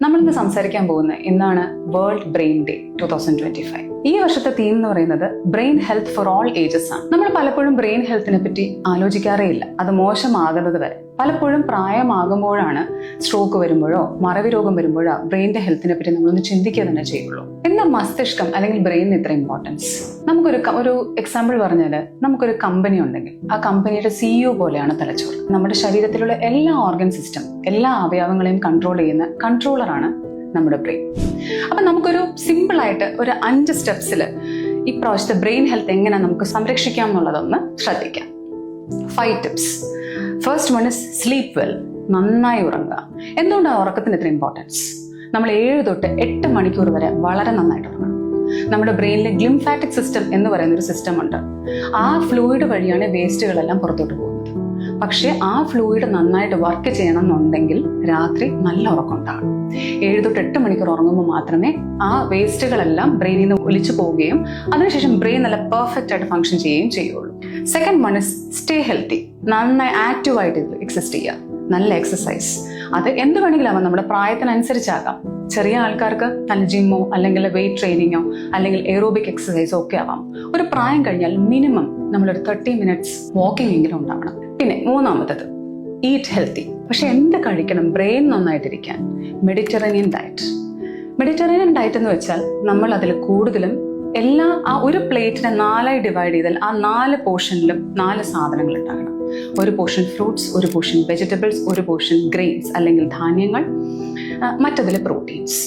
നമ്മളിന്ന് സംസാരിക്കാൻ പോകുന്നത് ഇന്നാണ് വേൾഡ് ബ്രെയിൻ ഡേ 2025. ഈ വർഷത്തെ തീം എന്ന് പറയുന്നത് brain health for all ages ആണ്. നമ്മൾ പലപ്പോഴും ബ്രെയിൻ ഹെൽത്തിനെ പറ്റി ആലോചിക്കാറേ ഇല്ല, അത് മോശമാകുന്നത് വരെ. പലപ്പോഴും പ്രായമാകുമ്പോഴാണ് സ്ട്രോക്ക് വരുമ്പോഴോ മറവി രോഗം വരുമ്പോഴോ ബ്രെയിനിന്റെ ഹെൽത്തിനെ പറ്റി നമ്മളൊന്ന് ചിന്തിക്കുക തന്നെ ചെയ്യുള്ളൂ. എന്താ മസ്തിഷ്കം അല്ലെങ്കിൽ ബ്രെയിനിന് ഇത്ര ഇമ്പോർട്ടൻസ്? നമുക്കൊരു എക്സാമ്പിൾ പറഞ്ഞാൽ, നമുക്കൊരു കമ്പനി ഉണ്ടെങ്കിൽ ആ കമ്പനിയുടെ CEO പോലെയാണ് തലച്ചോറ്. നമ്മുടെ ശരീരത്തിലുള്ള എല്ലാ ഓർഗൻ സിസ്റ്റം, എല്ലാ അവയവങ്ങളെയും കൺട്രോൾ ചെയ്യുന്ന കൺട്രോളറാണ് നമ്മുടെ ബ്രെയിൻ. അപ്പൊ നമുക്കൊരു സിമ്പിൾ ആയിട്ട് ഒരു 5 സ്റ്റെപ്സിൽ ഈ പ്രാവശ്യത്തെ ബ്രെയിൻ ഹെൽത്ത് എങ്ങനെ നമുക്ക് സംരക്ഷിക്കാം എന്നുള്ളതൊന്ന് ശ്രദ്ധിക്കാം. 5 tips. First one is sleep well. നന്നായി ഉറങ്ങുക. എന്തുകൊണ്ടാണ് ഉറക്കത്തിന് ഇത്ര ഇമ്പോർട്ടൻസ്? നമ്മൾ 7 തൊട്ട് 8 മണിക്കൂർ വരെ വളരെ നന്നായിട്ട് ഉറങ്ങണം. നമ്മുടെ ബ്രെയിനിലെ ഗ്ലിംഫാറ്റിക് സിസ്റ്റം എന്ന് പറയുന്ന ഒരു സിസ്റ്റം ഉണ്ട്. ആ ഫ്ലൂയിഡ് വഴിയാണ് വേസ്റ്റുകളെല്ലാം പുറത്തോട്ട് പോകുന്നത്. പക്ഷെ ആ ഫ്ലൂയിഡ് നന്നായിട്ട് വർക്ക് ചെയ്യണം എന്നുണ്ടെങ്കിൽ രാത്രി നല്ല ഉറക്കം ഉണ്ടാകണം. 7 തൊട്ട് 8 മണിക്കൂർ ഉറങ്ങുമ്പോൾ മാത്രമേ ആ വേസ്റ്റുകളെല്ലാം ബ്രെയിനിൽ നിന്ന് ഒലിച്ചു പോവുകയും അതിനുശേഷം ബ്രെയിൻ നല്ല പെർഫെക്റ്റ് ആയിട്ട് ഫംഗ്ഷൻ ചെയ്യുകയും ചെയ്യുള്ളൂ. Second one is stay healthy. നന്നായി ആക്റ്റീവായിട്ട് എക്സിസ്റ്റ് ചെയ്യുക. നല്ല എക്സസൈസ്. അത് എന്ത് വേണമെങ്കിലും ആവാം, നമ്മുടെ പ്രായത്തിനനുസരിച്ചാകാം. ചെറിയ ആൾക്കാർക്ക് നല്ല ജിമ്മോ അല്ലെങ്കിൽ വെയിറ്റ് ട്രെയിനിങ്ങോ അല്ലെങ്കിൽ എയറോബിക് എക്സസൈസോ ഒക്കെ ആവാം. ഒരു പ്രായം കഴിഞ്ഞാൽ മിനിമം നമ്മളൊരു 30 മിനിറ്റ്സ് വാക്കിംഗ് എങ്കിലും ഉണ്ടാവണം. പിന്നെ മൂന്നാമത്തത് ഈറ്റ് ഹെൽത്തി. പക്ഷെ എന്ത് കഴിക്കണം ബ്രെയിൻ നന്നായിട്ടിരിക്കാൻ? Mediterranean diet. മെഡിറ്ററേനിയൻ ഡയറ്റ് എന്ന് വെച്ചാൽ നമ്മൾ അതിൽ കൂടുതലും ആ ഒരു പ്ലേറ്റിനെ 4ആയി ഡിവൈഡ് ചെയ്താൽ ആ 4 പോർഷനിലും 4 സാധനങ്ങൾ ഉണ്ടാകണം. ഒരു പോർഷൻ ഫ്രൂട്ട്സ്, ഒരു പോർഷൻ വെജിറ്റബിൾസ്, ഒരു പോർഷൻ ഗ്രെയിൻസ് അല്ലെങ്കിൽ ധാന്യങ്ങൾ, മറ്റതിൽ പ്രോട്ടീൻസ്.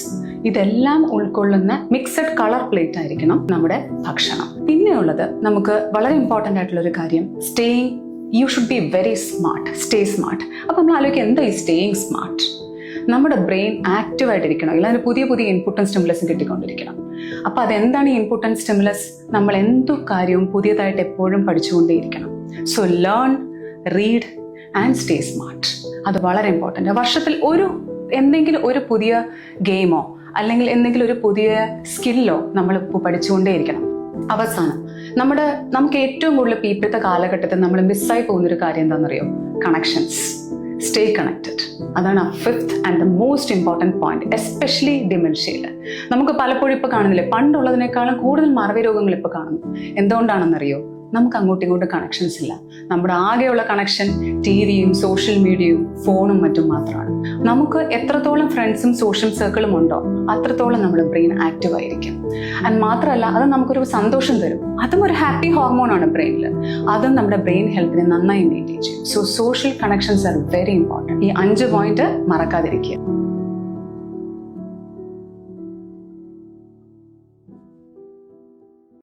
ഇതെല്ലാം ഉൾക്കൊള്ളുന്ന മിക്സഡ് കളർ പ്ലേറ്റ് ആയിരിക്കണം നമ്മുടെ ഭക്ഷണം. പിന്നെയുള്ളത് നമുക്ക് വളരെ ഇമ്പോർട്ടൻ്റ് ആയിട്ടുള്ള ഒരു കാര്യം, you should be very smart. Stay smart. അപ്പൊ നമ്മൾ ആലോചിക്കുക, എന്താ ഈ സ്റ്റേയിങ് സ്മാർട്ട്? നമ്മുടെ ബ്രെയിൻ ആക്റ്റീവ് ആയിട്ടിരിക്കണം. ഇല്ലാതെ പുതിയ പുതിയ ഇൻപുട്ടും സ്റ്റിമുലസും കിട്ടിക്കൊണ്ടിരിക്കണം. അപ്പൊ അതെന്താണ് ഈ ഇൻപുട്ട് ആൻഡ് സ്റ്റിമുലസ്? നമ്മൾ എന്തു കാര്യവും പുതിയതായിട്ട് എപ്പോഴും പഠിച്ചുകൊണ്ടേയിരിക്കണം. So learn, read and stay smart. അത് വളരെ ഇമ്പോർട്ടൻ്റ്. വർഷത്തിൽ എന്തെങ്കിലും ഒരു പുതിയ ഗെയിമോ അല്ലെങ്കിൽ എന്തെങ്കിലും ഒരു പുതിയ സ്കില്ലോ നമ്മളിപ്പോൾ പഠിച്ചുകൊണ്ടേയിരിക്കണം. അവസാനം നമുക്ക് ഏറ്റവും കൂടുതൽ ഇപ്പോഴത്തെ കാലഘട്ടത്തിൽ നമ്മൾ മിസ്സായി പോകുന്നൊരു കാര്യം എന്താണെന്നറിയോ? കണക്ഷൻസ്. Stay connected. അതാണ് 5th and the most important point, especially ഡിമെൻഷ്യയിൽ. നമുക്ക് പലപ്പോഴും ഇപ്പോൾ കാണുന്നില്ലേ, പണ്ടുള്ളതിനേക്കാളും കൂടുതൽ മറവി രോഗങ്ങൾ ഇപ്പോൾ കാണുന്നു. എന്തുകൊണ്ടാണെന്നറിയോ? നമുക്ക് അങ്ങോട്ടും ഇങ്ങോട്ടും കണക്ഷൻസ് ഇല്ല. നമ്മുടെ ആകെയുള്ള കണക്ഷൻ ടിവിയും സോഷ്യൽ മീഡിയയും ഫോണും മറ്റും മാത്രമാണ്. നമുക്ക് എത്രത്തോളം ഫ്രണ്ട്സും സോഷ്യൽ സർക്കിളും ഉണ്ടോ അത്രത്തോളം നമ്മുടെ ബ്രെയിൻ ആക്റ്റീവ് ആയിരിക്കും. ആൻഡ് മാത്രമല്ല, അത് നമുക്കൊരു സന്തോഷം തരും. അതും ഒരു ഹാപ്പി ഹോർമോണാണ് ബ്രെയിനിൽ. അതും നമ്മുടെ ബ്രെയിൻ ഹെൽത്തിനെ നന്നായി മെയിൻറ്റെയിൻ ചെയ്യും. So social connections are very important. ഈ 5 പോയിന്റ് മറക്കാതിരിക്കുക.